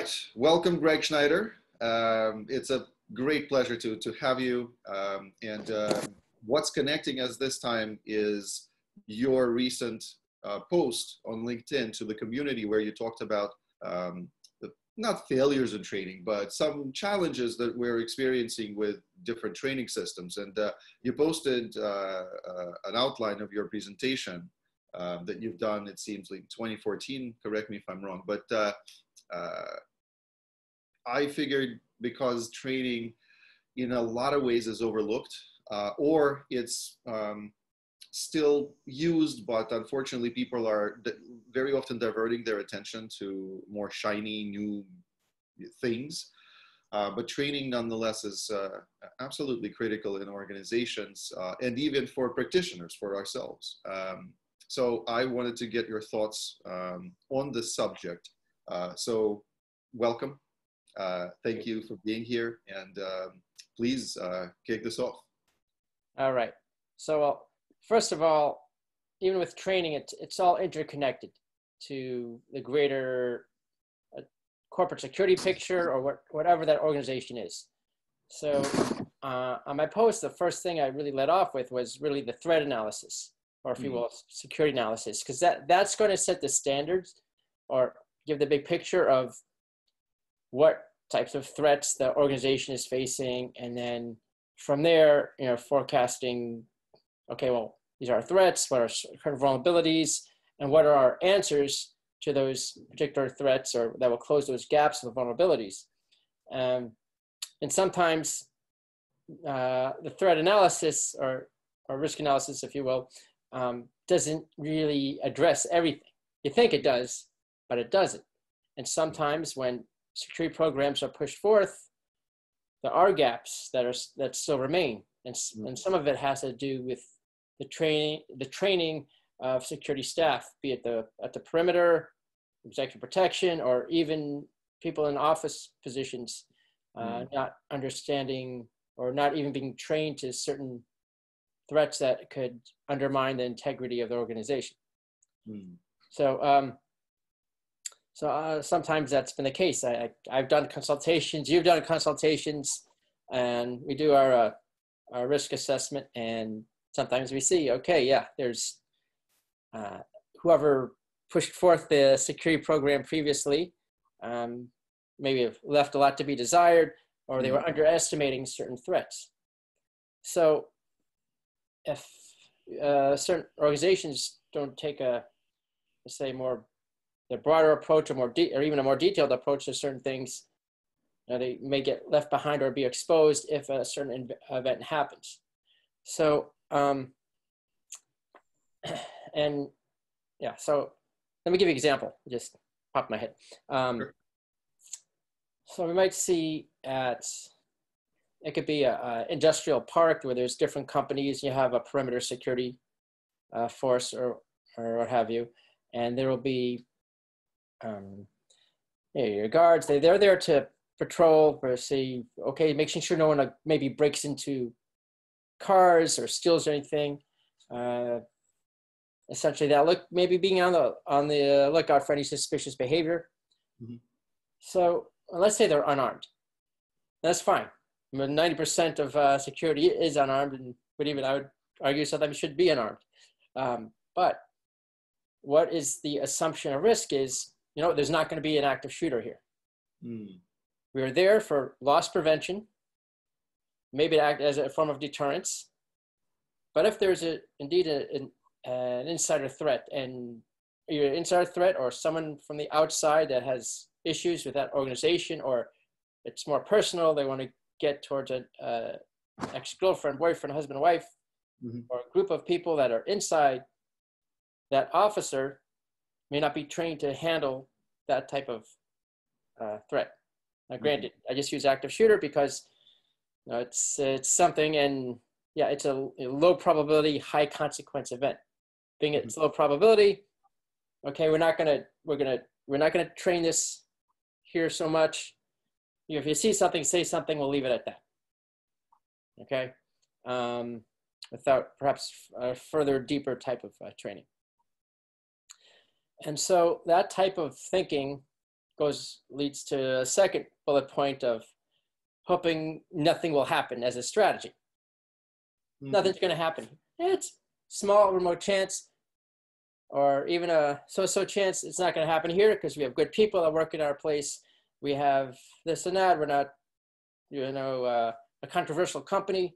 right, welcome, Greg Schneider. It's a great pleasure to have you. What's connecting us this time is your recent post on LinkedIn to the community where you talked about not failures in training, but some challenges that we're experiencing with different training systems. And you posted an outline of your presentation that you've done, it seems like 2014, correct me if I'm wrong, but I figured because training in a lot of ways is overlooked, or it's still used, but unfortunately people are very often diverting their attention to more shiny new things. But training nonetheless is absolutely critical in organizations and even for practitioners, for ourselves. So I wanted to get your thoughts on this subject. So welcome. Thank you for being here, and please kick this off. All right. So first of all, even with training, it's all interconnected to the greater corporate security picture or whatever that organization is. So on my post, the first thing I really led off with was really the threat analysis, or if you will, security analysis, because that's going to set the standards or give the big picture of what types of threats the organization is facing. And then from there, forecasting, okay, well, these are our threats, what are current vulnerabilities, and what are our answers to those particular threats, or that will close those gaps of the vulnerabilities. And sometimes the threat analysis or risk analysis, if you will, doesn't really address everything. You think it does, but it doesn't. And sometimes when security programs are pushed forth, there are gaps that still remain. And some of it has to do with the training of security staff, be it at the perimeter, executive protection, or even people in office positions, not understanding or not even being trained to certain threats that could undermine the integrity of the organization. So sometimes that's been the case. I've done consultations, you've done consultations, and we do our risk assessment, and sometimes we see, okay, yeah, there's whoever pushed forth the security program previously maybe have left a lot to be desired, or they were underestimating certain threats. So if certain organizations don't take a, let's say, the broader approach, or even a more detailed approach to certain things, they may get left behind or be exposed if a certain event happens. So, and yeah, so let me give you an example. It just popped in my head. Sure. So we might see it could be a industrial park where there's different companies. You have a perimeter security force or what have you, and there will be your guards. They're there to patrol, or see, okay, making sure no one maybe breaks into cars or steals anything. Essentially, that maybe being on the lookout for any suspicious behavior. So let's say they're unarmed. That's fine. 90% of security is unarmed, but even I would argue sometimes should be unarmed. But what is the assumption of risk is, there's not going to be an active shooter here. We are there for loss prevention, maybe to act as a form of deterrence. But if there's indeed an insider threat, and either an insider threat or someone from the outside that has issues with that organization, or it's more personal, they want to get towards an ex-girlfriend, boyfriend, husband, wife, or a group of people that are inside, that officer may not be trained to handle that type of threat. Now, granted, I just use active shooter because it's something, and yeah, it's a low probability, high consequence event. Being it's low probability, okay, we're not gonna train this here so much. If you see something, say something. We'll leave it at that. Okay, without perhaps a further, deeper type of training. And so that type of thinking leads to a second bullet point of hoping nothing will happen as a strategy. Mm-hmm. Nothing's going to happen. It's small, remote chance, or even a so-so chance it's not going to happen here because we have good people that work in our place. We have this and that. We're not, a controversial company.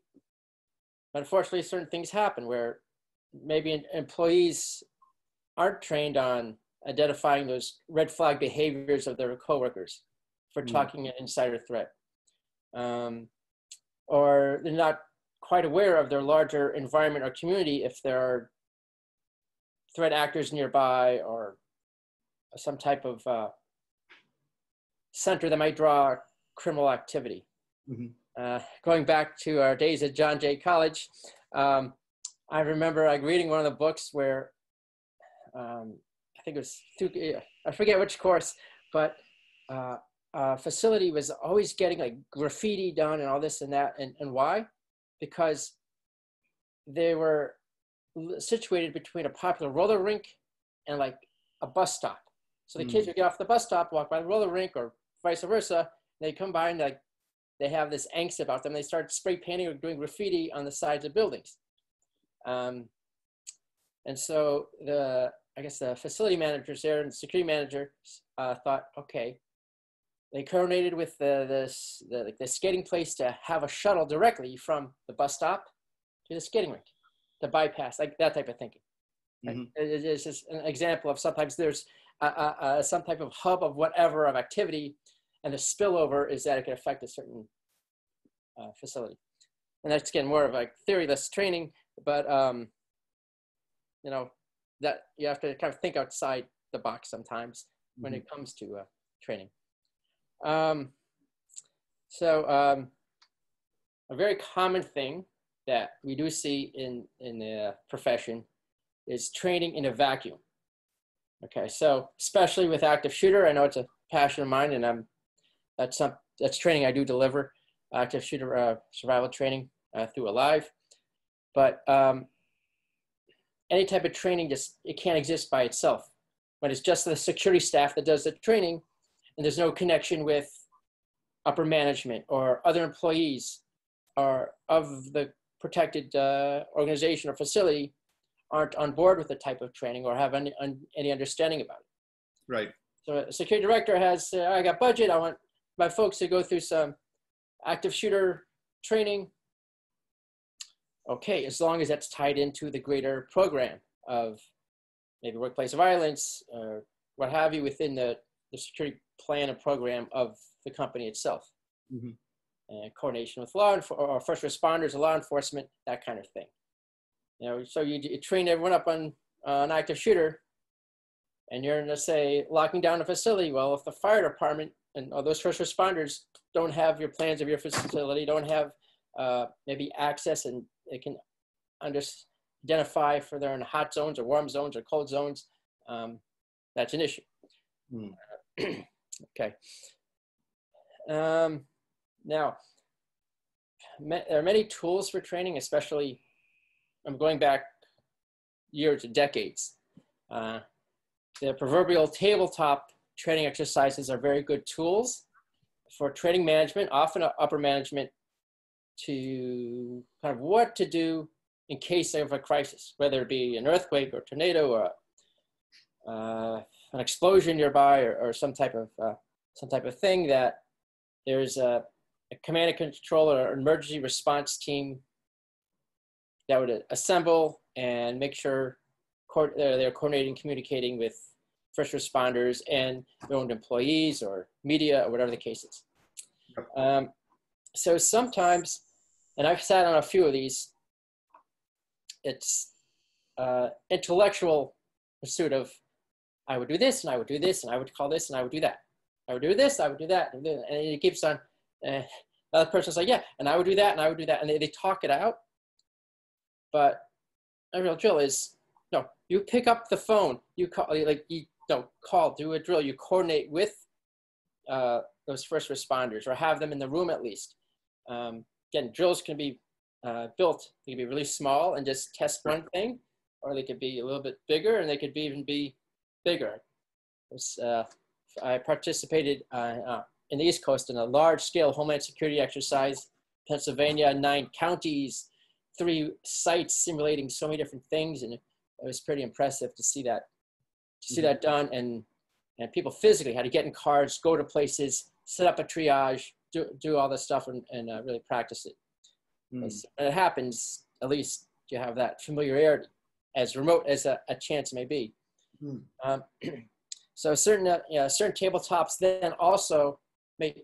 But unfortunately, certain things happen where maybe employees aren't trained on identifying those red flag behaviors of their coworkers for talking an insider threat. Or they're not quite aware of their larger environment or community if there are threat actors nearby or some type of center that might draw criminal activity. Mm-hmm. Going back to our days at John Jay College, I remember reading one of the books where I think it was I forget which course, but facility was always getting like graffiti done and all this and that. And why? Because they were situated between a popular roller rink and like a bus stop. So the kids would get off the bus stop, walk by the roller rink or vice versa. They come by and like they have this angst about them. They start spray painting or doing graffiti on the sides of buildings. And so I guess the facility managers there and the security manager thought, okay, they coordinated with the skating place to have a shuttle directly from the bus stop to the skating rink to bypass, like that type of thinking. Mm-hmm. It's just an example of sometimes there's some type of hub of whatever of activity, and the spillover is that it can affect a certain facility. And that's, again, more of like theory-less training, but that you have to kind of think outside the box sometimes when it comes to training. So a very common thing that we do see in the profession is training in a vacuum. Okay, so especially with active shooter, I know it's a passion of mine, and that's training I do deliver, active shooter survival training through Alive. But any type of training it can't exist by itself. When it's just the security staff that does the training, and there's no connection with upper management or other employees or of the protected organization or facility aren't on board with the type of training or have any understanding about it. Right. So a security director has, I got budget, I want my folks to go through some active shooter training. Okay, as long as that's tied into the greater program of maybe workplace violence or what have you within the security plan and program of the company itself. Mm-hmm. And coordination with or first responders, law enforcement, that kind of thing. So you train everyone up on an active shooter, and you're, let's say, locking down a facility. Well, if the fire department and all those first responders don't have your plans of your facility, don't have maybe access, and they can identify if they're in hot zones or warm zones or cold zones, that's an issue. Okay. Now, there are many tools for training, especially I'm going back years and decades. The proverbial tabletop training exercises are very good tools for training management, often upper management, to kind of what to do in case of a crisis, whether it be an earthquake or tornado or an explosion nearby or some type of thing that there's a command and control or emergency response team that would assemble and make sure they're coordinating, communicating with first responders and their own employees or media or whatever the case is. So sometimes, and I've sat on a few of these, it's intellectual pursuit of, I would do this, and I would do this, and I would call this, and I would do that. I would do this, I would do that, and it keeps on. The other person's like, yeah, and I would do that, and I would do that, and they talk it out. But a real drill is, no, you pick up the phone, you call, do a drill, you coordinate with those first responders or have them in the room at least. Again, drills can be built, they can be really small and just test one thing, or they could be a little bit bigger and they could even be bigger. There's I participated in the East Coast in a large-scale Homeland Security exercise, Pennsylvania, 9 counties, 3 sites simulating so many different things, and it was pretty impressive to see that done, and people physically had to get in cars, go to places, set up a triage, do all this stuff, and really practice it. When it happens, at least you have that familiarity, as remote as a chance may be. So certain tabletops then also may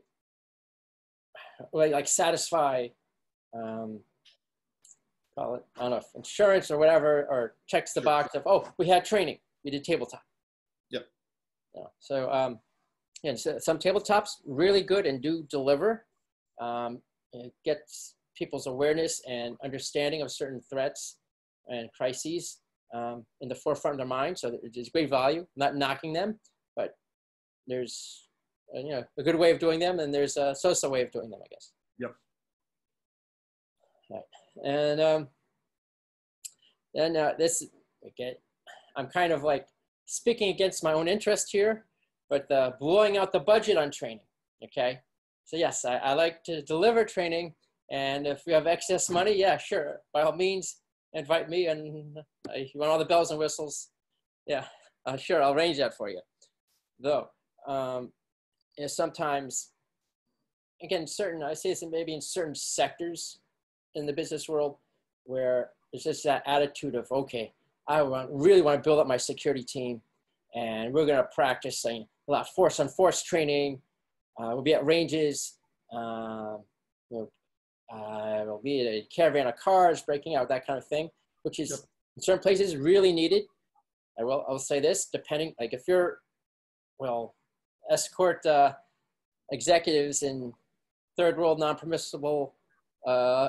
like satisfy, call it, I don't know, if insurance or whatever, or checks the box of, oh, we had training, we did tabletop. Yep. So some tabletops really good and do deliver. It gets people's awareness and understanding of certain threats and crises in the forefront of their mind. So there's great value. I'm not knocking them, but there's a good way of doing them, and there's a so-so way of doing them, I guess. Yep. Right. And this again, I'm kind of like speaking against my own interest here, but blowing out the budget on training. Okay. So yes, I like to deliver training, and if you have excess money, yeah, sure, by all means, invite me, and if you want all the bells and whistles, yeah, sure, I'll arrange that for you. Though, sometimes, again, I say this maybe in certain sectors in the business world where there's just that attitude of, okay, I really want to build up my security team, and we're going to practice a lot of force on force training. We'll be at ranges. We'll be at a caravan of cars, breaking out, that kind of thing, which is in certain places really needed. I'll say this, depending, like if you're, escort executives in third world non-permissible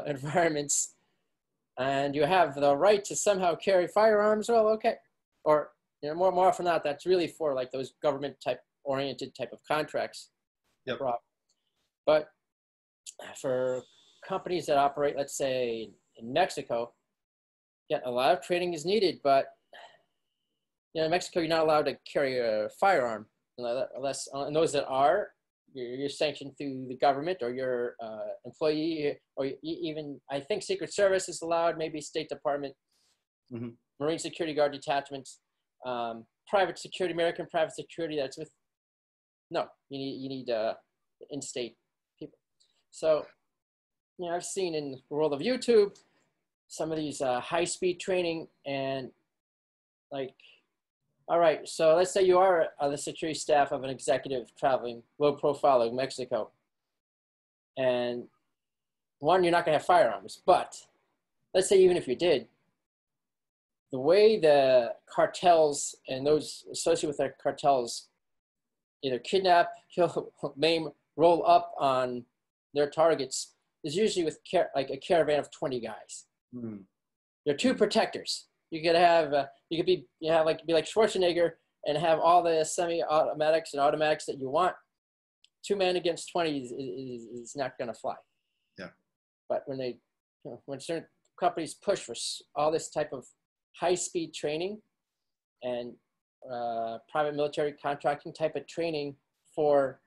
environments, and you have the right to somehow carry firearms, well, okay. Or more often than not, that's really for like those government oriented type of contracts. Yep. But for companies that operate, let's say in Mexico, a lot of training is needed, but in Mexico, you're not allowed to carry a firearm unless, and those that are, you're sanctioned through the government or your employee, or even, I think Secret Service is allowed, maybe State Department, Marine Security Guard detachments, private security, American private security, that's with, no, you need in-state people. So, I've seen in the world of YouTube, some of these high-speed training, and like, all right, so let's say you are the security staff of an executive traveling low profile in Mexico. And one, you're not gonna have firearms, but let's say even if you did, the way the cartels and those associated with their cartels either kidnap, kill, maim, roll up on their targets is usually with like a caravan of 20 guys. There are 2 protectors. You could have, be like Schwarzenegger and have all the semi-automatics and automatics that you want. 2 men against 20 is not going to fly. Yeah. But when certain companies push for all this type of high-speed training and private military contracting type of training for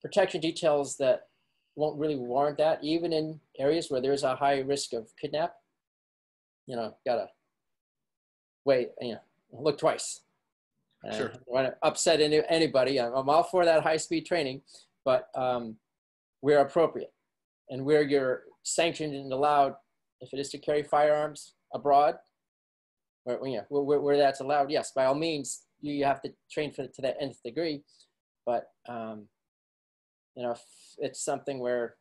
protection details that won't really warrant that, even in areas where there's a high risk of kidnap, gotta wait, look twice. Sure. I don't want to upset anybody. I'm all for that high-speed training, but where appropriate and where you're sanctioned and allowed, if it is to carry firearms abroad, where that's allowed, yes, by all means, you have to train to that nth degree. But if it's something where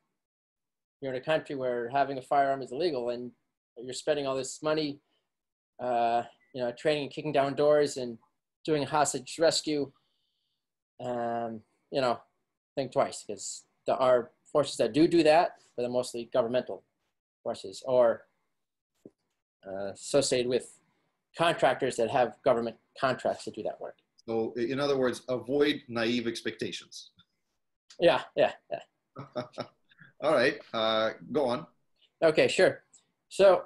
you're in a country where having a firearm is illegal and you're spending all this money, training and kicking down doors and doing hostage rescue, think twice, because there are forces that do that, but they're mostly governmental forces or associated with contractors that have government contracts to do that work. So in other words, avoid naive expectations. Yeah. All right, go on. Okay, sure. So,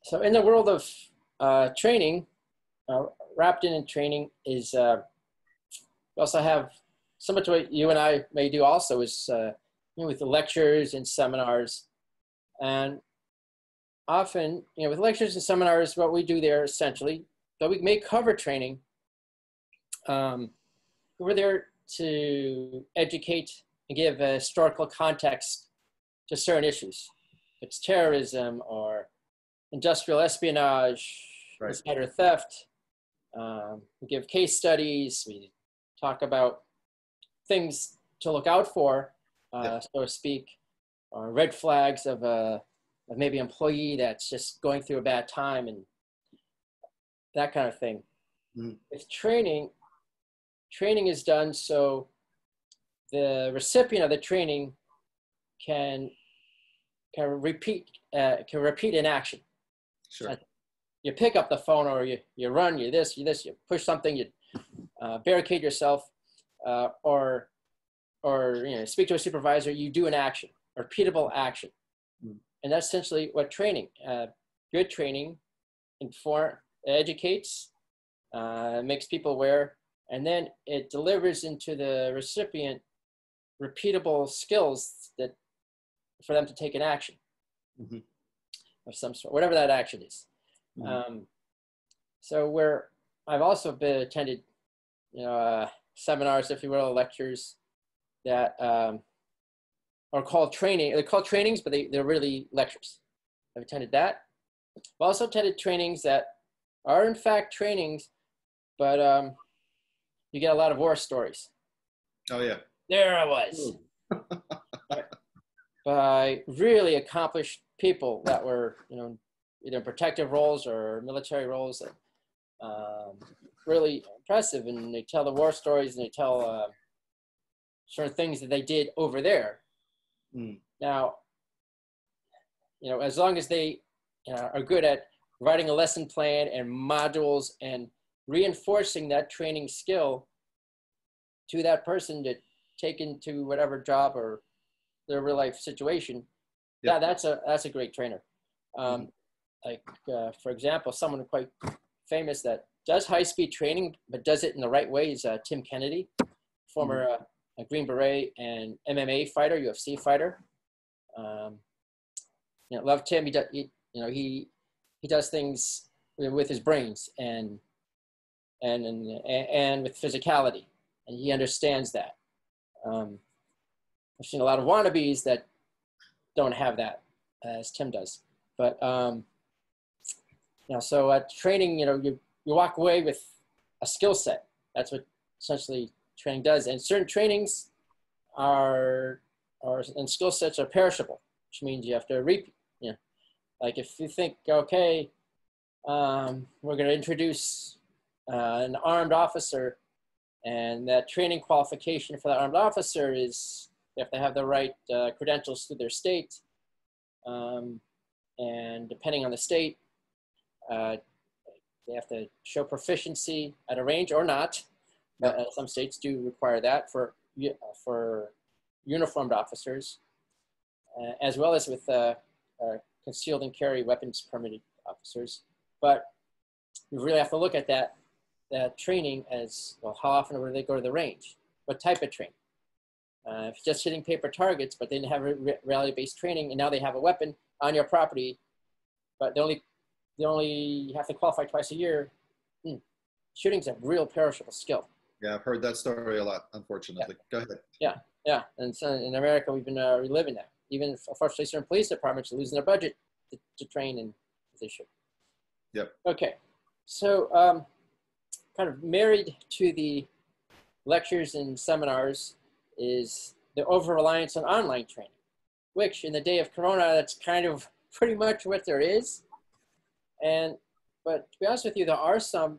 so in the world of training, wrapped in training is We also have similar to what you and I may do also is with the lectures and seminars. And often, with lectures and seminars, what we do there essentially, though we may cover training, we're there to educate and give a historical context to certain issues. If it's terrorism or industrial espionage, right. insider theft. We give case studies. We talk about things to look out for, so to speak, or red flags of maybe an employee that's just going through a bad time and that kind of thing. Mm. With training is done so the recipient of the training can repeat in action. Sure. You pick up the phone, or you run, you push something, you barricade yourself, or speak to a supervisor. You do an action, repeatable action, and that's essentially what training. Good training educates, makes people aware, and then it delivers into the recipient repeatable skills that for them to take an action of some sort, whatever that action is. So I've also attended, seminars, if you will, lectures that are called training. They're called trainings, but they're really lectures. I've attended that. I've also attended trainings that are in fact trainings, but you get a lot of war stories. Oh yeah. There I was. By really accomplished people that were, either in protective roles or military roles, that really impressive. And they tell the war stories, and they tell certain things that they did over there. Now, as long as they are good at writing a lesson plan and modules and reinforcing that training skill to that person to take into whatever job or their real life situation, that's a great trainer. For example, someone quite famous that does high-speed training but does it in the right way is Tim Kennedy, former a Green Beret and MMA fighter, UFC fighter. Love Tim. He does things with his brains and with physicality, and he understands that. I've seen a lot of wannabes that don't have that as Tim does, but so at training, you walk away with a skill set. That's what essentially training does. And certain trainings and skill sets are perishable, which means you have to repeat. Like if you think, okay, we're going to introduce an armed officer, and that training qualification for that armed officer is they have to have the right credentials through their state, and depending on the state, they have to show proficiency at a range or not. But some states do require that for uniformed officers, as well as with concealed and carry weapons permitted officers. But you really have to look at that training as, well, how often will they go to the range? What type of training? If you're just hitting paper targets, but they didn't have reality-based training, and now they have a weapon on your property, but they only have to qualify twice a year. Shooting's a real perishable skill. Yeah, I've heard that story a lot, unfortunately. Go ahead. Yeah. And so in America, we've been reliving that. Even, unfortunately, certain police departments are losing their budget to train, and they should. Yep. Okay. So kind of married to the lectures and seminars is the over-reliance on online training, which in the day of Corona, that's kind of pretty much what there is. But to be honest with you, there are some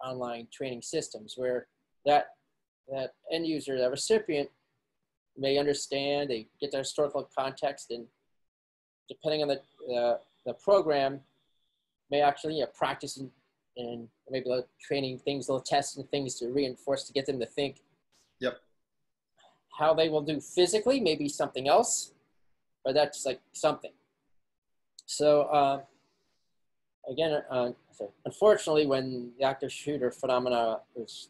online training systems where that end user, that recipient, may understand, they get their historical context, and depending on the program, may actually practice and maybe training things, little tests and things to reinforce, to get them to think. Yep. How they will do physically, maybe something else, but that's like something. So again, unfortunately, when the active shooter phenomena was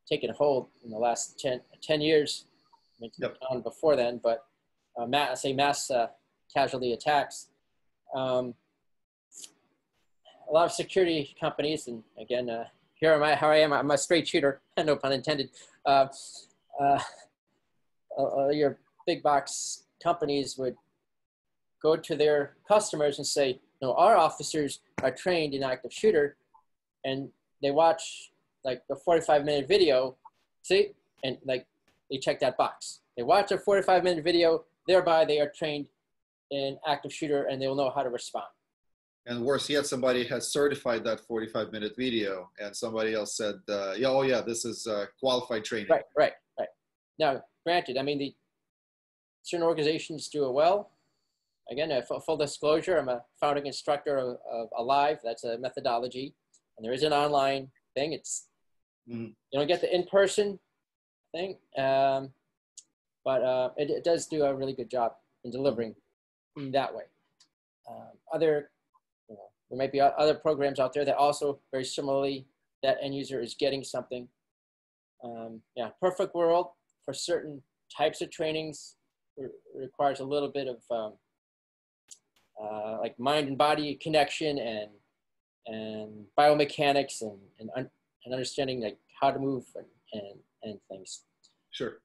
taken hold in the last 10 years. I mean, Yep. on before then, but mass casualty attacks. A lot of security companies, and again, here am I, how I am. I'm a straight shooter, no pun intended. Your big box companies would go to their customers and say, no, our officers are trained in active shooter, and they watch like a 45-minute video, see, and like they check that box. They watch a 45-minute video, thereby they are trained in active shooter and they will know how to respond. And worse yet, somebody has certified that 45-minute video, and somebody else said, yeah, oh yeah, this is qualified training. Right. Now, granted, I mean, certain organizations do it well. Again, full disclosure, I'm a founding instructor of Alive. That's a methodology. And there is an online thing. It's, you don't get the in-person thing, but it does do a really good job in delivering in that way. There might be other programs out there that also very similarly, that end user is getting something. Perfect world for certain types of trainings requires a little bit of like mind and body connection and biomechanics and understanding like how to move and things. Sure.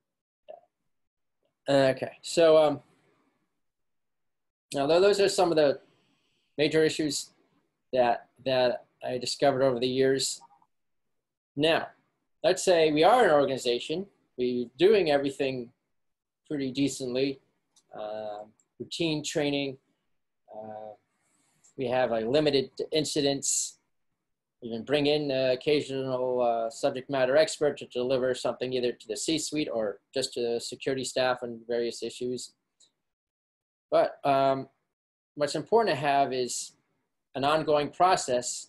Okay, so now those are some of the major issues that I discovered over the years. Now, let's say we are an organization, we're doing everything pretty decently, routine training, we have like limited incidents, we can bring in occasional subject matter expert to deliver something either to the C-suite or just to the security staff on various issues. But what's important to have is an ongoing process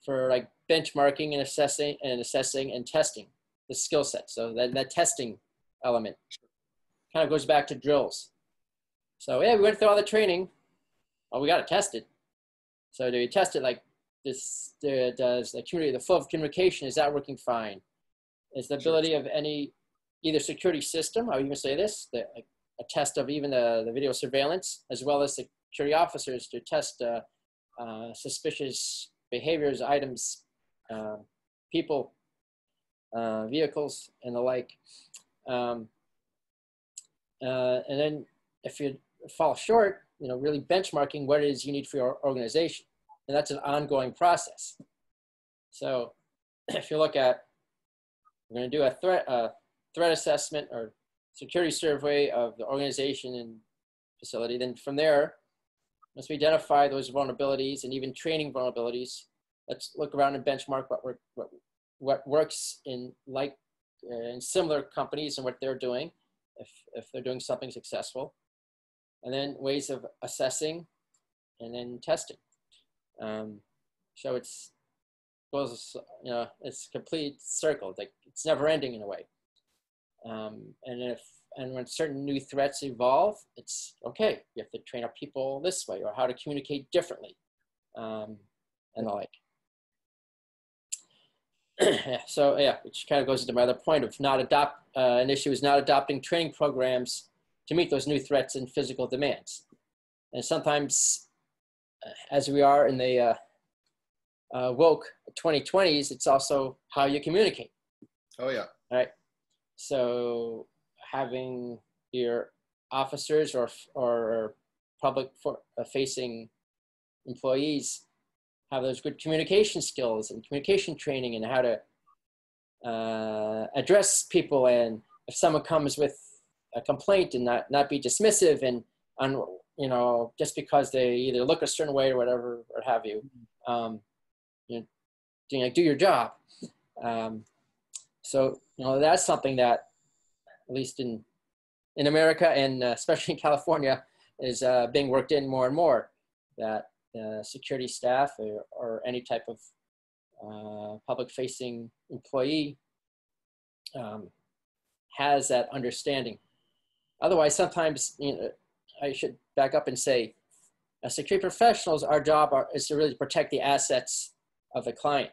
for like benchmarking and assessing and testing the skill set. So that testing element kind of goes back to drills. So yeah, we went through all the training. Well, we got to test it. So do you test it like this? Does the flow of communication, is that working fine? Is the ability of any either security system, I'll even say this, a test of even the video surveillance, as well as security officers to test suspicious behaviors, items, people, vehicles, and the like. And then if you fall short, really benchmarking what it is you need for your organization. And that's an ongoing process. So if you look at, we're going to do a threat assessment or security survey of the organization and facility. Then from there, once we identify those vulnerabilities and even training vulnerabilities, let's look around and benchmark what works in similar companies and what they're doing, if they're doing something successful, and then ways of assessing and then testing. So it's complete circle. Like it's never ending in a way. And when certain new threats evolve, it's okay. You have to train our people this way, or how to communicate differently, and the like. Which kind of goes into my other point of an issue is not adopting training programs to meet those new threats and physical demands. And sometimes, as we are in the woke 2020s, it's also how you communicate. Oh yeah. All right. So having your officers or public facing employees have those good communication skills and communication training and how to address people, and if someone comes with a complaint and not be dismissive and just because they either look a certain way or whatever or have you, do your job. So that's something that, at least in America and especially in California, is being worked in more and more, that security staff or any type of public-facing employee has that understanding. Otherwise, sometimes I should back up and say, as security professionals, our job is to really protect the assets of the client.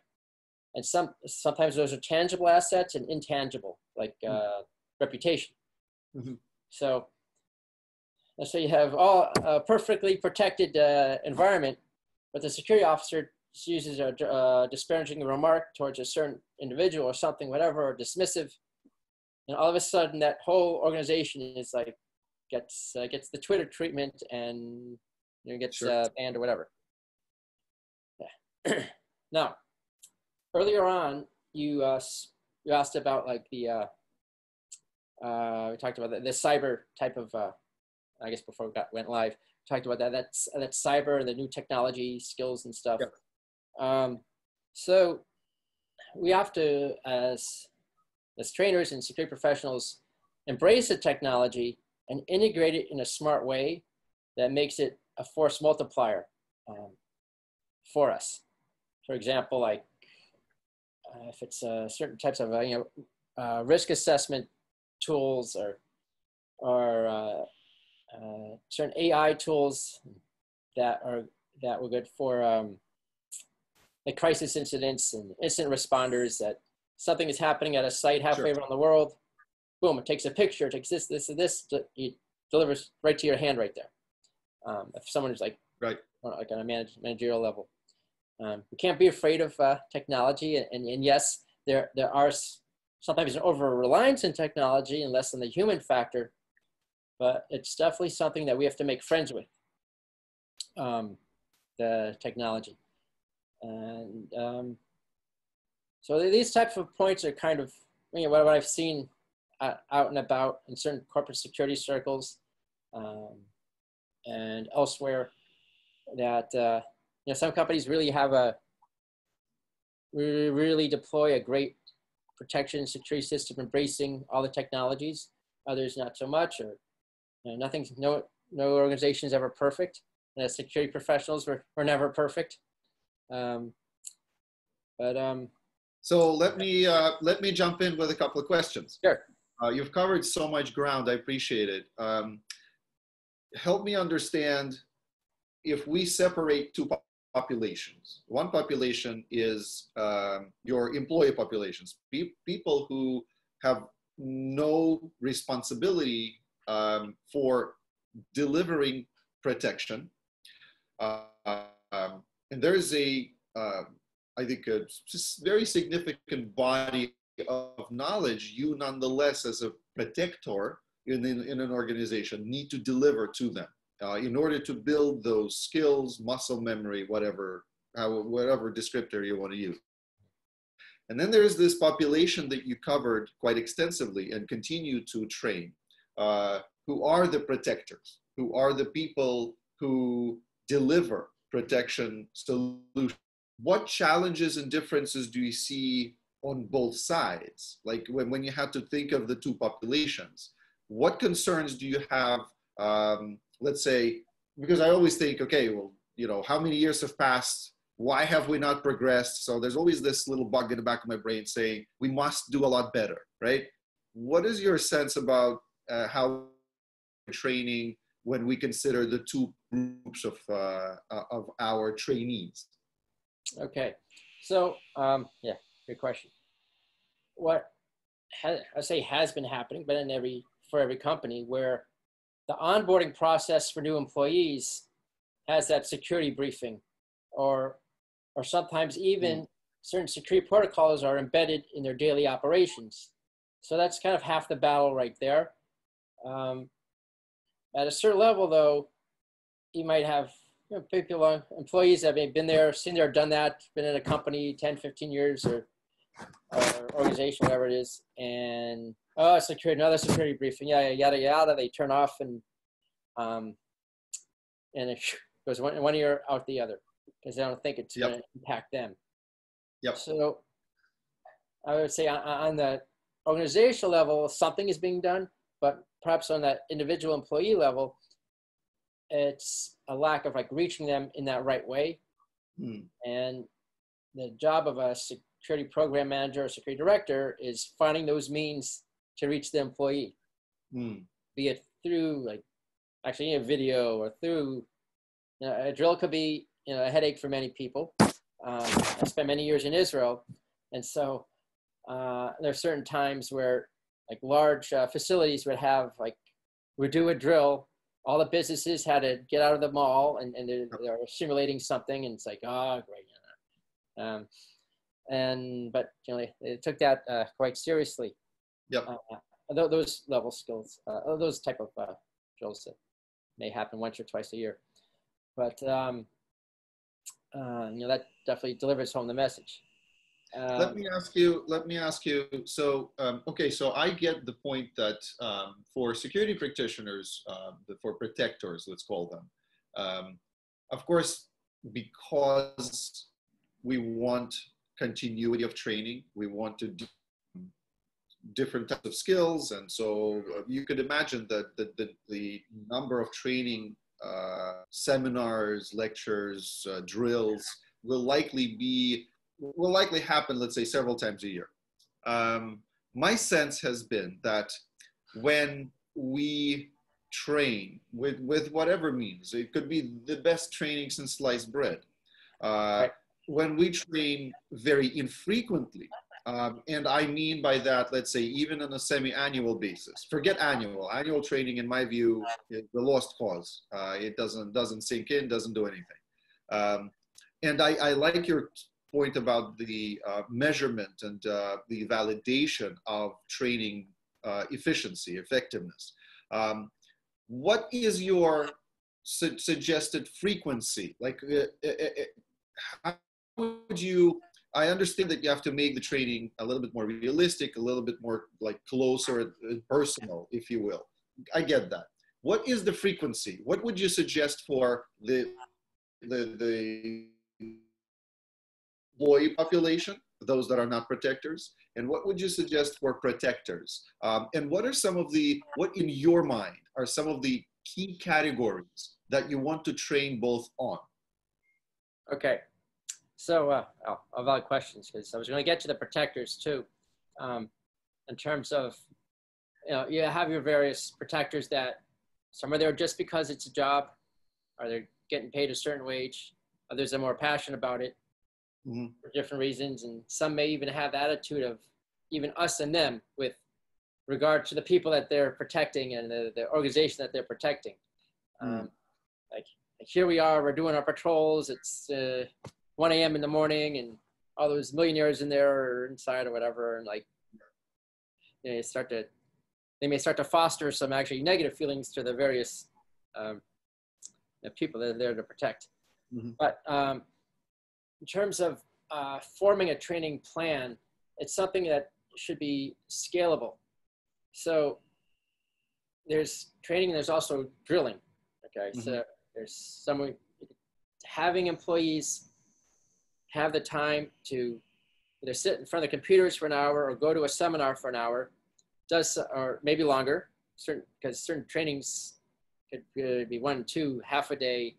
And sometimes those are tangible assets and intangible, like reputation. Mhm. So you have all a perfectly protected environment, but the security officer uses a disparaging remark towards a certain individual or something, whatever, or dismissive, and all of a sudden that whole organization is like gets the Twitter treatment and gets banned or whatever. Yeah. Now, earlier on, you asked about like the we talked about the cyber type of I guess before we went live, we talked about that's cyber, the new technology skills and stuff. Yep. So we have to, as trainers and security professionals, embrace the technology and integrate it in a smart way that makes it a force multiplier for us. For example, like if it's certain types of risk assessment tools or certain AI tools that were good for like crisis incidents and incident responders, that something is happening at a site halfway around the world. Boom, it takes a picture, it takes this, it delivers right to your hand right there. If someone is like, like on a managerial level. We can't be afraid of technology. And yes, there are sometimes an over-reliance in technology and less than the human factor, but it's definitely something that we have to make friends with, the technology. And so these types of points are kind of what I've seen out and about in certain corporate security circles and elsewhere, that some companies really have really deploy a great protection security system, embracing all the technologies. Others not so much, or no organization is ever perfect. And as security professionals, we're never perfect. So let me jump in with a couple of questions. Sure. You've covered so much ground. I appreciate it. Help me understand, if we separate two populations. One population is your employee populations, people who have no responsibility for delivering protection. And there is I think, a very significant body of knowledge you nonetheless, as a protector in an organization, need to deliver to them in order to build those skills, muscle memory, whatever descriptor you want to use. And then there's this population that you covered quite extensively and continue to train, who are the protectors, who are the people who deliver protection solutions. What challenges and differences do you see on both sides? Like when you have to think of the two populations, what concerns do you have? Let's say, because I always think, okay, well, how many years have passed? Why have we not progressed? So there's always this little bug in the back of my brain saying we must do a lot better, right? What is your sense about how training when we consider the two groups of our trainees? Okay, so yeah, good question. What I say has been happening, but for every company, where the onboarding process for new employees has that security briefing, or sometimes even certain security protocols are embedded in their daily operations. So that's kind of half the battle right there. At a certain level, though, you might have people, employees that have been there, seen there, done that, been in a company 10, 15 years or organization, whatever it is, and another security briefing, yada yada. They turn off and it goes one ear out the other because they don't think it's going to impact them. Yep. So I would say on the organizational level, something is being done, but perhaps on that individual employee level, it's a lack of reaching them in that right way. And the job of a security program manager or security director is finding those means to reach the employee, be it through actually a video or through a drill. Could be a headache for many people. I spent many years in Israel, And so there are certain times where like large facilities would have like, we do a drill, all the businesses had to get out of the mall and they're simulating something, and it's like, oh, great. But they took that quite seriously. Yep. Those level skills, those type of drills that may happen once or twice a year. But that definitely delivers home the message. Let me ask you. So, okay, so I get the point that for security practitioners, for protectors, let's call them, of course, because we want continuity of training, we want to do different types of skills, and so you could imagine that the number of training seminars, lectures, drills will likely happen, let's say, several times a year. My sense has been that when we train with whatever means, it could be the best training since sliced bread. Right. When we train very infrequently, and I mean by that, let's say, even on a semi-annual basis, forget annual training, in my view, is the lost cause. It doesn't sink in, doesn't do anything. And I like your point about the measurement and the validation of training efficiency, effectiveness. What is your suggested frequency? Like, how would you, I understand that you have to make the training a little bit more realistic, a little bit more like closer, personal, if you will. I get that. What is the frequency? What would you suggest for the employee population, those that are not protectors? And what would you suggest for protectors? And what in your mind are some of the key categories that you want to train both on? Okay. So, valid questions, because I was going to get to the protectors too. In terms of, you have your various protectors that some are there just because it's a job, or they're getting paid a certain wage. Others are more passionate about it for different reasons. And some may even have the attitude of even us and them with regard to the people that they're protecting and the organization that they're protecting. Like here we are, we're doing our patrols. It's 1 a.m. in the morning, and all those millionaires in there are inside or whatever, and like they may start to foster some actually negative feelings to the various people that are there to protect. But in terms of forming a training plan, it's something that should be scalable. So there's training, there's also drilling. Okay, so there's someone having employees have the time to either sit in front of the computers for an hour or go to a seminar for an hour, or maybe longer, because certain trainings could be 1, 2, half a day.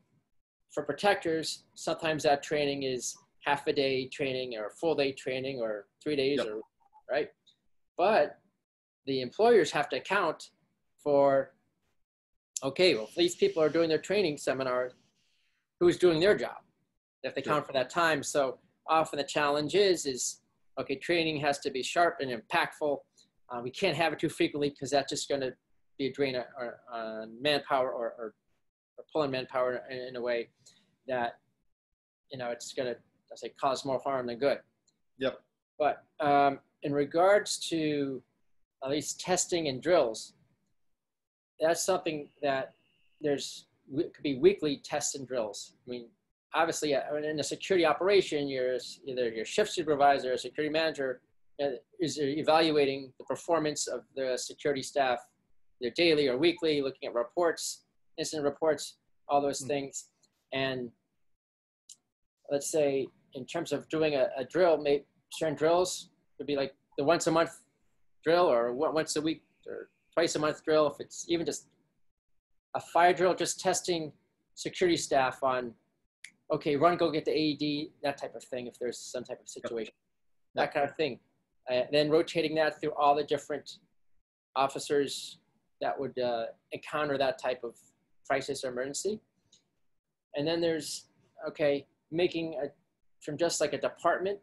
For protectors, sometimes that training is half a day training or full day training or 3 days, or right? But the employers have to account for, okay, well, if these people are doing their training seminar, who's doing their job? They have to account for that time. So often the challenge is, okay, training has to be sharp and impactful. We can't have it too frequently because that's just going to be a drain on manpower or pulling manpower in a way that, it's going to, cause more harm than good. Yep. But in regards to at least testing and drills, that's something that could be weekly tests and drills. I mean, obviously, in a security operation, either your shift supervisor or security manager is evaluating the performance of the security staff, either daily or weekly, looking at reports, incident reports, all those things. And let's say in terms of doing a drill, maybe certain drills would be like the once a month drill or once a week or twice a month drill. If it's even just a fire drill, just testing security staff on, okay, run, go get the AED, that type of thing, if there's some type of situation, that kind of thing. Then rotating that through all the different officers that would encounter that type of crisis or emergency. And then there's, okay, making from just like a department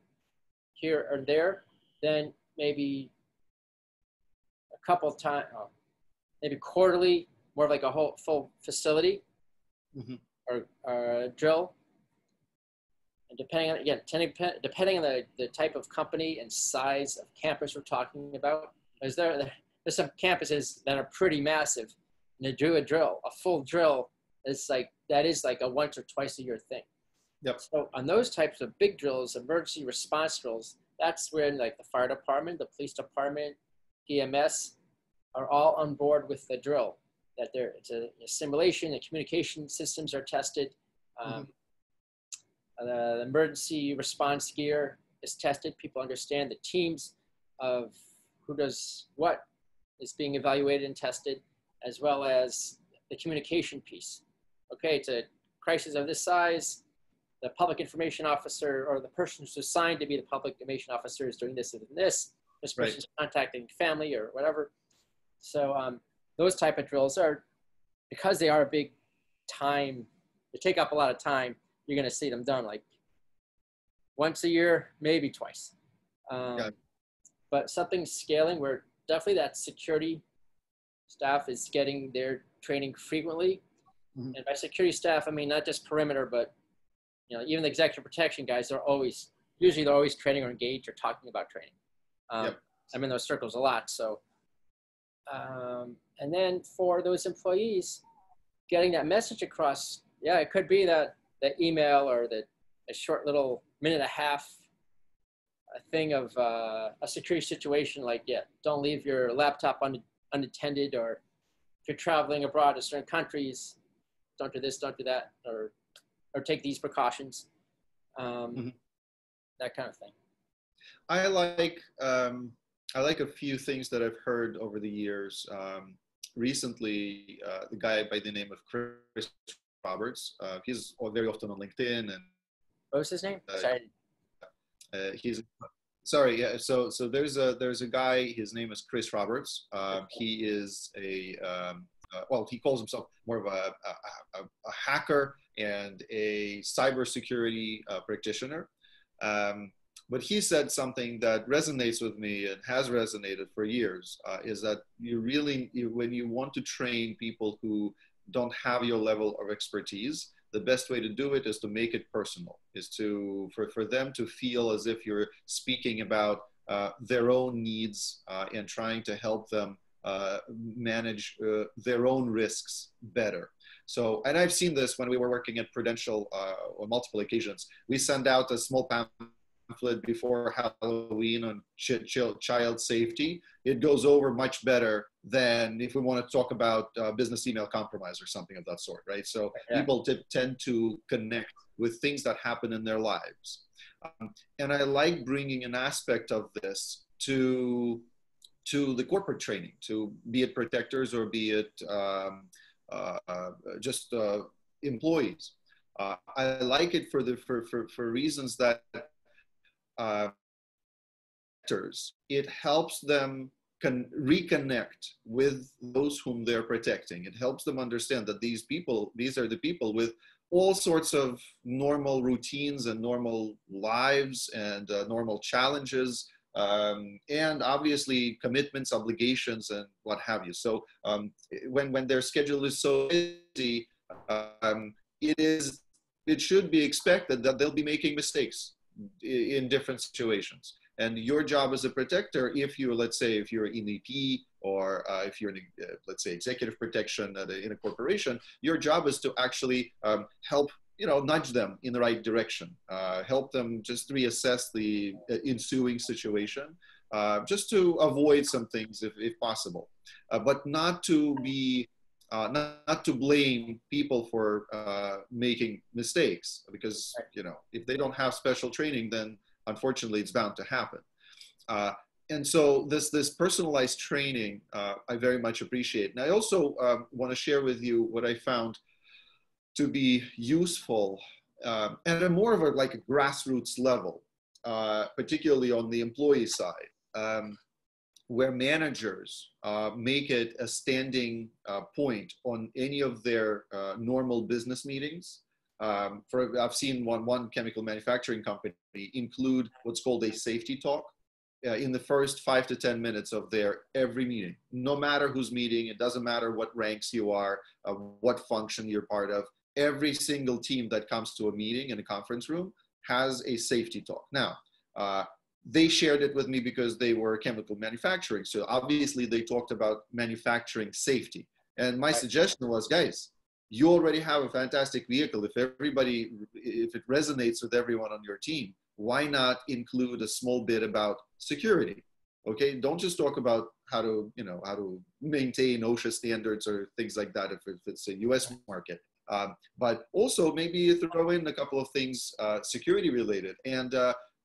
here or there, then maybe a couple of times, maybe quarterly, more of like a whole full facility or drill. And depending on, again, depending on the type of company and size of campus we're talking about, because there's some campuses that are pretty massive, and they do a drill, a full drill is like, that is like a once or twice a year thing. Yep. So on those types of big drills, emergency response drills, that's when like the fire department, the police department, EMS are all on board with the drill. That it's a simulation, the communication systems are tested. The emergency response gear is tested. People understand the teams of who does what is being evaluated and tested, as well as the communication piece. Okay, it's a crisis of this size. The public information officer or the person who's assigned to be the public information officer is doing this and this. This person's contacting family or whatever. So those type of drills are, because they are a big time, they take up a lot of time, you're going to see them done like once a year, maybe twice. But something scaling where definitely that security staff is getting their training frequently. And by security staff, I mean, not just perimeter, but you know, even the executive protection guys, they're always training or engaged or talking about training. I'm in those circles a lot. So, and then for those employees, getting that message across, yeah, it could be that the email or a short little minute and a half thing of a security situation, like, yeah, don't leave your laptop unattended, or if you're traveling abroad to certain countries, don't do this, don't do that, or take these precautions, that kind of thing. I like a few things that I've heard over the years. Recently, the guy by the name of Chris Roberts, he's very often on LinkedIn. And what was his name? Sorry. Yeah. So there's a guy. His name is Chris Roberts. He is he calls himself more of a hacker and a cybersecurity practitioner. But he said something that resonates with me and has resonated for years, is that when you want to train people who don't have your level of expertise, the best way to do it is to make it personal, is for them to feel as if you're speaking about their own needs and trying to help them manage their own risks better. So, and I've seen this when we were working at Prudential on multiple occasions. We send out a small pamphlet before Halloween on child safety. It goes over much better than if we want to talk about business email compromise or something of that sort, right? So people tend to connect with things that happen in their lives. And I like bringing an aspect of this to the corporate training, to be it protectors or be it just employees. I like it for reasons that it helps them reconnect with those whom they're protecting. It helps them understand that these are the people with all sorts of normal routines and normal lives and normal challenges, and obviously commitments, obligations, and what have you. So when their schedule is so busy, it should be expected that they'll be making mistakes in different situations. And your job as a protector, if you're an EVP or if you're let's say executive protection in a corporation, your job is to actually help, nudge them in the right direction, help them just reassess the ensuing situation, just to avoid some things if possible, but not to blame people for making mistakes, because if they don't have special training, then unfortunately it's bound to happen. And so this personalized training, I very much appreciate. And I also want to share with you what I found to be useful at a more of a grassroots level, particularly on the employee side, where managers make it a standing point on any of their normal business meetings I've seen one chemical manufacturing company include what's called a safety talk in the first 5 to 10 minutes of their every meeting. No matter who's meeting, it doesn't matter what ranks you are, what function you're part of. Every single team that comes to a meeting in a conference room has a safety talk. Now, they shared it with me because they were chemical manufacturing. So obviously they talked about manufacturing safety. And my suggestion was, guys, you already have a fantastic vehicle. If it resonates with everyone on your team, why not include a small bit about security? Okay, don't just talk about how to maintain OSHA standards or things like that if it's a US market. But also maybe throw in a couple of things security related. And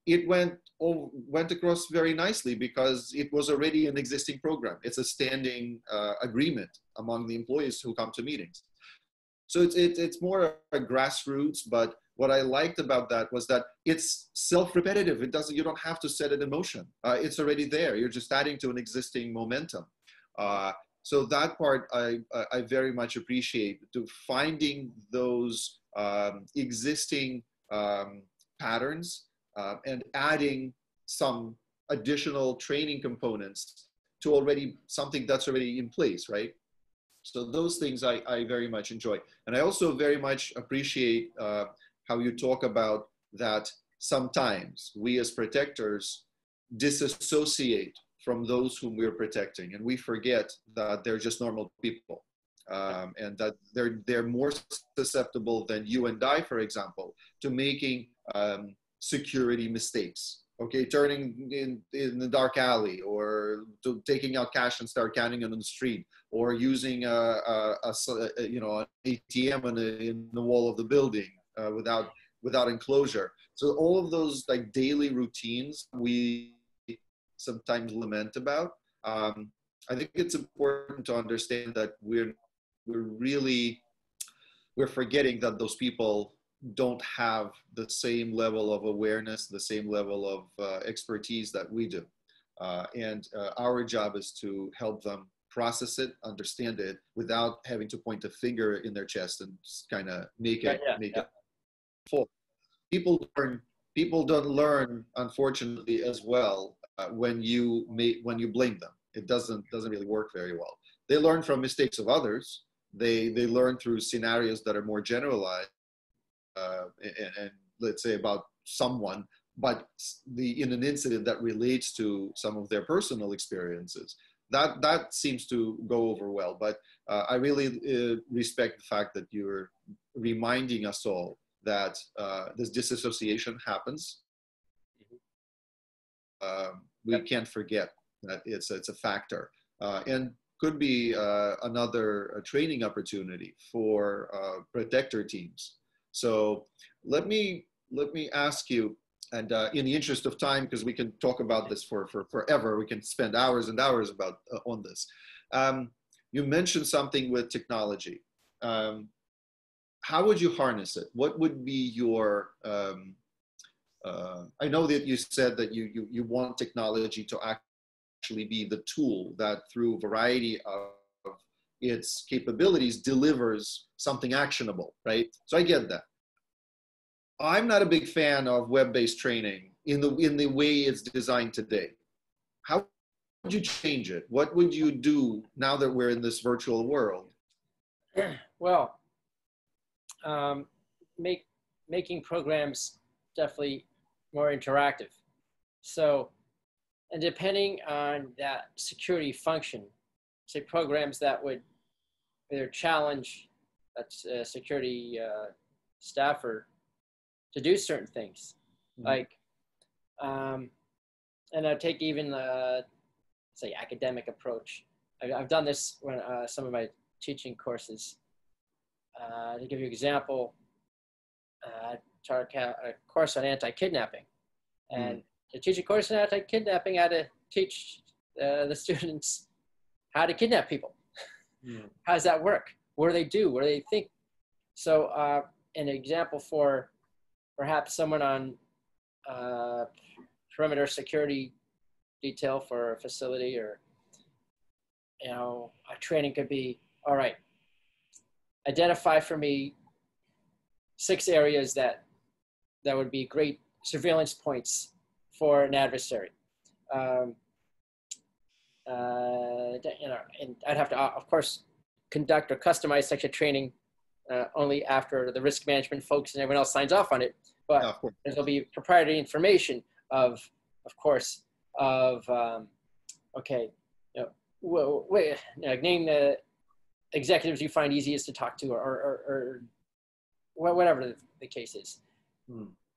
it went across very nicely because it was already an existing program. It's a standing agreement among the employees who come to meetings. So it's more a grassroots, but what I liked about that was that it's self-repetitive. You don't have to set it in motion. It's already there. You're just adding to an existing momentum. So that part I very much appreciate, to finding those existing patterns and adding some additional training components to something that's already in place, right? So those things I very much enjoy. And I also very much appreciate how you talk about that sometimes we as protectors disassociate from those whom we're protecting, and we forget that they're just normal people, and that they're more susceptible than you and I, for example, to making security mistakes. Okay, turning in the dark alley, or taking out cash and start counting it on the street, or using an ATM in the wall of the building without enclosure. So all of those like daily routines we sometimes lament about. I think it's important to understand that we're forgetting that those people don't have the same level of awareness, the same level of expertise that we do. And our job is to help them process it, understand it, without having to point a finger in their chest and kind of make it full. People don't learn, unfortunately, as well when you blame them. It doesn't really work very well. They learn from mistakes of others. They learn through scenarios that are more generalized. And let's say about someone, but in an incident that relates to some of their personal experiences, that seems to go over well. But I really respect the fact that you're reminding us all that this disassociation happens. We can't forget that it's a factor, and could be another training opportunity for protector teams. So let me ask you, and in the interest of time, because we can talk about this for forever, we can spend hours and hours on this. You mentioned something with technology. How would you harness it? What would be your? I know that you said that you want technology to actually be the tool that, through a variety of its capabilities, delivers something actionable, right? So I get that. I'm not a big fan of web-based training in the way it's designed today. How would you change it? What would you do now that we're in this virtual world? Well, making programs definitely more interactive. So, and depending on that security function, say programs that would either challenge that security staffer to do certain things, like, and I'll take even say academic approach. I've done this when some of my teaching courses. To give you an example, I taught a course on anti-kidnapping, and to teach a course on anti-kidnapping, I had to teach the students how to kidnap people. How does that work? What do they do? What do they think? So an example for perhaps someone on perimeter security detail for a facility, or a training could be, all right, identify for me 6 areas that would be great surveillance points for an adversary. You know, and I'd have to, of course, conduct or customize such a training only after the risk management folks and everyone else signs off on it. But there'll be proprietary information of course, okay, you know, name the executives you find easiest to talk to, or whatever the case is.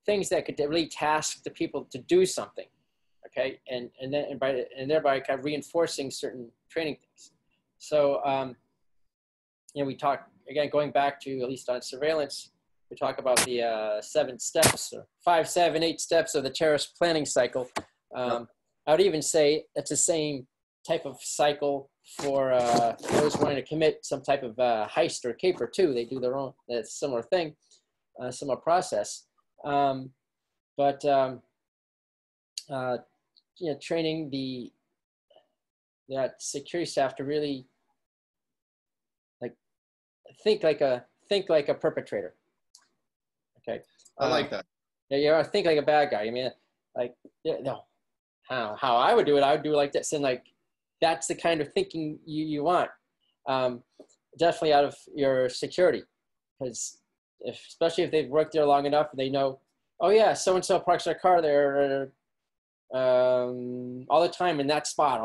Things that could really task the people to do something, okay, and thereby kind of reinforcing certain training things. So, you know, we talk again, going back to, at least on surveillance, we talk about the 7 steps, or 5, 7, 8 steps of the terrorist planning cycle. I would even say that's the same type of cycle for those wanting to commit some type of heist or caper too. They do their own similar thing, similar process. You know, training that security staff to really think like a perpetrator. Okay. I like that. Yeah, think like a bad guy. I mean, like, yeah, no, how I would do it, I would do it like this, and like that's the kind of thinking you want. Definitely out of your security, because especially if they've worked there long enough, they know, oh yeah, so and so parks their car there all the time in that spot.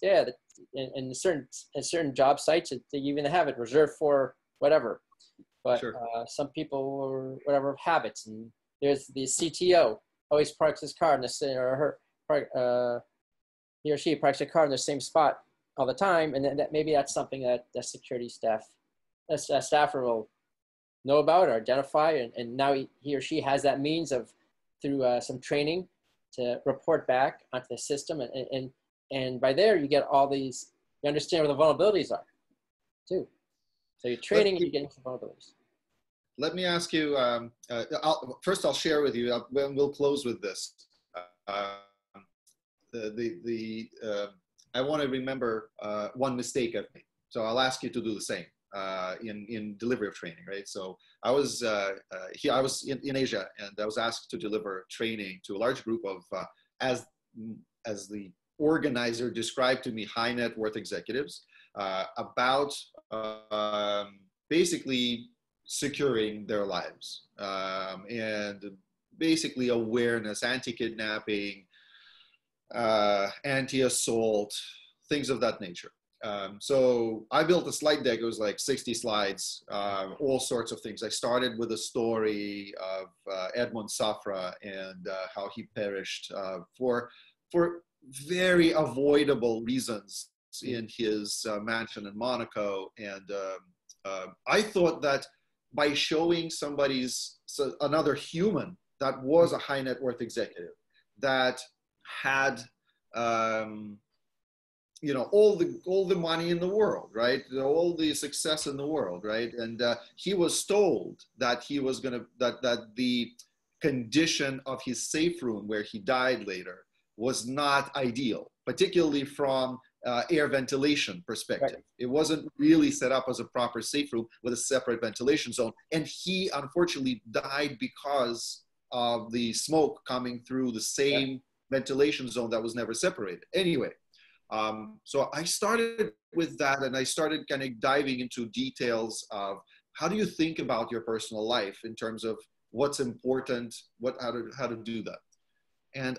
Yeah, and certain job sites, they even have it reserved for whatever. But sure. Some people or whatever have habits, and there's the CTO always parks his car in the same, or he or she parks their car in the same spot all the time, and then maybe that's something that the security staffer will know about or identify, and now he or she has that means of, through some training, to report back onto the system, and by there you get all these, you understand where the vulnerabilities are too. So you're training and you're getting some vulnerabilities. Let me ask you, first I'll share with you, we'll close with this. I want to remember one mistake I've made. So I'll ask you to do the same in delivery of training, right? So I was in Asia, and I was asked to deliver training to a large group of, as the organizer described to me, high net worth executives about basically securing their lives and basically awareness, anti-kidnapping, anti-assault, things of that nature. So I built a slide deck. It was like 60 slides, all sorts of things. I started with a story of Edmond Safra and how he perished for very avoidable reasons in his mansion in Monaco. And I thought that by showing another human that was a high net worth executive that had you know, all the money in the world, right? All the success in the world, right? And he was told that he was that the condition of his safe room where he died later was not ideal, particularly from air ventilation perspective. Right. It wasn't really set up as a proper safe room with a separate ventilation zone. And he unfortunately died because of the smoke coming through the same ventilation zone that was never separated. Anyway, so I started with that, and I started kind of diving into details of how do you think about your personal life in terms of what's important, how to do that. And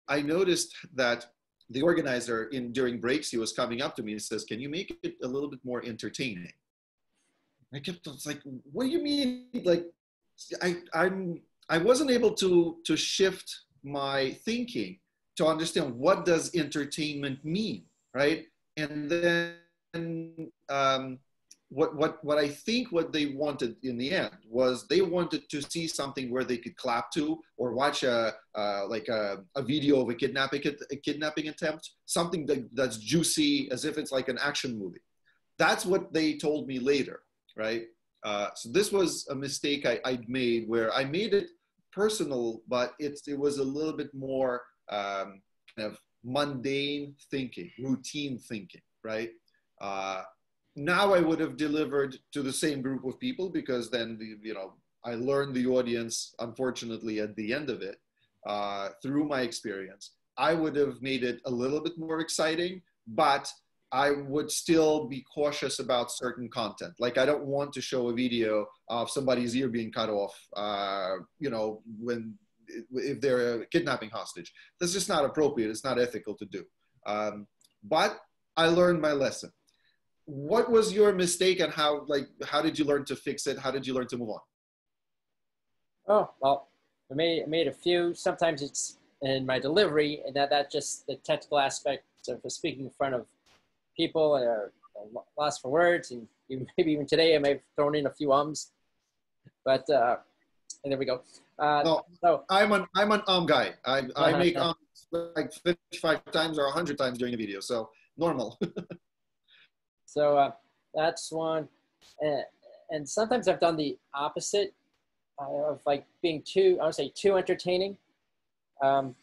I noticed that the organizer during breaks, he was coming up to me and says, "Can you make it a little bit more entertaining?" I was like, "What do you mean?" Like, I wasn't able to shift my thinking to understand what does entertainment mean, right? And then what I think what they wanted in the end was they wanted to see something where they could clap to or watch a video of a kidnapping attempt, something that's juicy, as if it's like an action movie. That's what they told me later, right? So this was a mistake I'd made, where I made it personal, but it was a little bit more kind of mundane thinking, routine thinking, right? Now I would have delivered to the same group of people, because then I learned the audience, unfortunately, at the end of it, through my experience. I would have made it a little bit more exciting, but I would still be cautious about certain content. Like, I don't want to show a video of somebody's ear being cut off, you know, if they're a kidnapping hostage. That's just not appropriate. It's not ethical to do. But I learned my lesson. What was your mistake, and how did you learn to fix it? How did you learn to move on? Oh, well, I made a few. Sometimes it's in my delivery, and that's just the technical aspect of speaking in front of people, or lost for words, and maybe even today I may have thrown in a few ums, but and there we go. No, so I'm an guy. I make like 55 times or 100 times during a video, so normal. So that's one, and sometimes I've done the opposite of like being too, I would say, too entertaining. Let's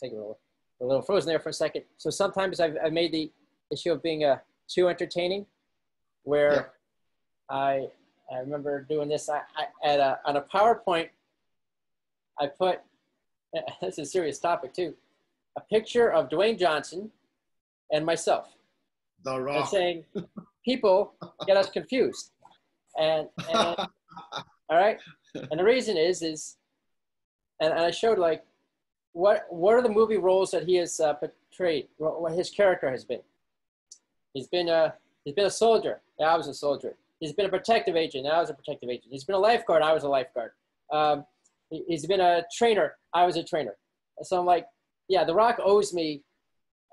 take a little frozen there for a second. So sometimes I've made the issue of being too entertaining, where I remember doing this. On a PowerPoint, I put, this is a serious topic too, a picture of Dwayne Johnson and myself. And saying, people get us confused. And all right. And the reason is, and I showed like, what are the movie roles that he has portrayed, what his character has been. He's been a soldier. Yeah, I was a soldier. He's been a protective agent. I was a protective agent. He's been a lifeguard. I was a lifeguard. He's been a trainer. I was a trainer. So I'm like, yeah, The Rock owes me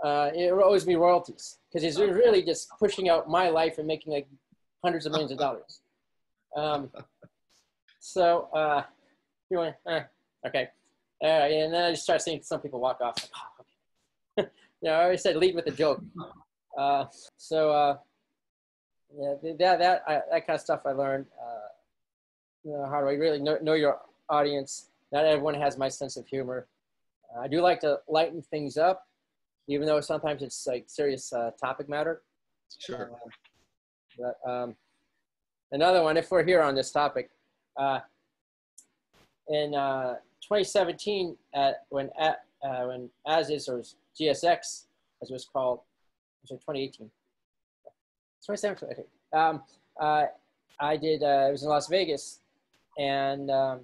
royalties, because he's really just pushing out my life and making like hundreds of millions of dollars. Okay. And then I just start seeing some people walk off. Like, oh, okay. You know, I always said lead with a joke. Yeah, that kind of stuff I learned. You know, how do I really know your audience? Not everyone has my sense of humor. I do like to lighten things up, even though sometimes it's like serious topic matter. Sure. But another one, if we're here on this topic, in 2017, when ASIS, or GSX, as it was called, it was 2018. 2017. I did. It was in Las Vegas, and it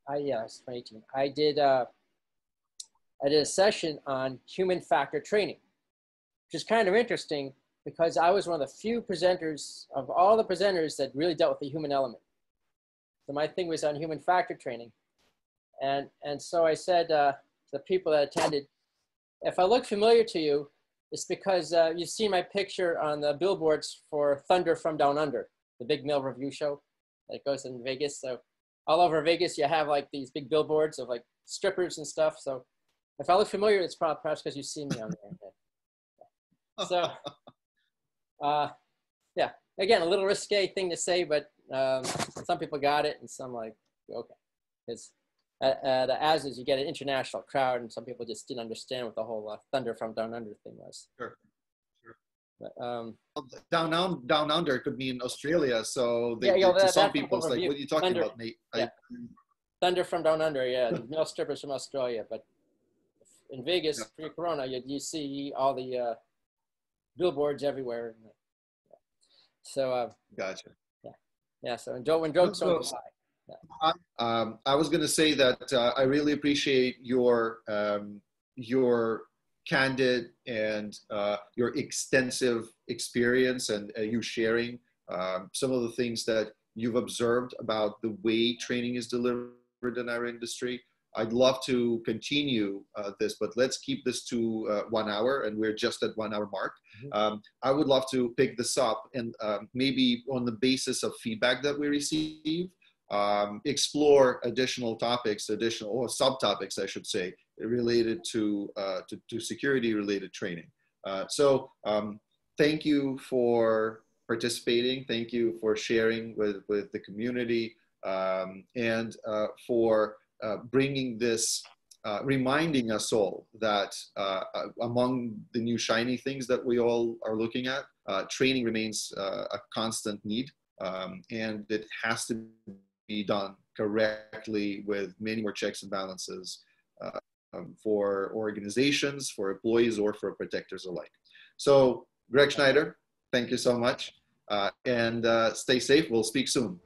was 2018. I did a session on human factor training, which is kind of interesting because I was one of the few presenters of all the presenters that really dealt with the human element. So my thing was on human factor training. And so I said to the people that attended, if I look familiar to you, it's because you've seen my picture on the billboards for Thunder from Down Under, the big male review show that goes in Vegas. So all over Vegas, you have like these big billboards of like strippers and stuff. So if I look familiar, it's perhaps because you've seen me on there. So, yeah, again, a little risque thing to say, but some people got it and some like, okay. Because the ASIS, you get an international crowd, and some people just didn't understand what the whole Thunder from Down Under thing was. Sure. But, down under could mean Australia. So to some people, it's like, what are you talking about, mate? Thunder from Down Under, yeah, male strippers from Australia. But in Vegas, pre-corona, you see all the billboards everywhere. So gotcha. Yeah. So when jokes don't fly. Yeah. I was going to say that I really appreciate your candid and your extensive experience, and you sharing some of the things that you've observed about the way training is delivered in our industry. I'd love to continue this, but let's keep this to 1 hour, and we're just at 1 hour mark. I would love to pick this up, and maybe on the basis of feedback that we receive, explore additional topics, or subtopics, I should say, related to security related training. So thank you for participating. Thank you for sharing with the community, and for bringing this, reminding us all that among the new shiny things that we all are looking at, training remains a constant need, and it has to be done correctly with many more checks and balances for organizations, for employees, or for protectors alike. So, Greg Schneider, thank you so much, and stay safe. We'll speak soon.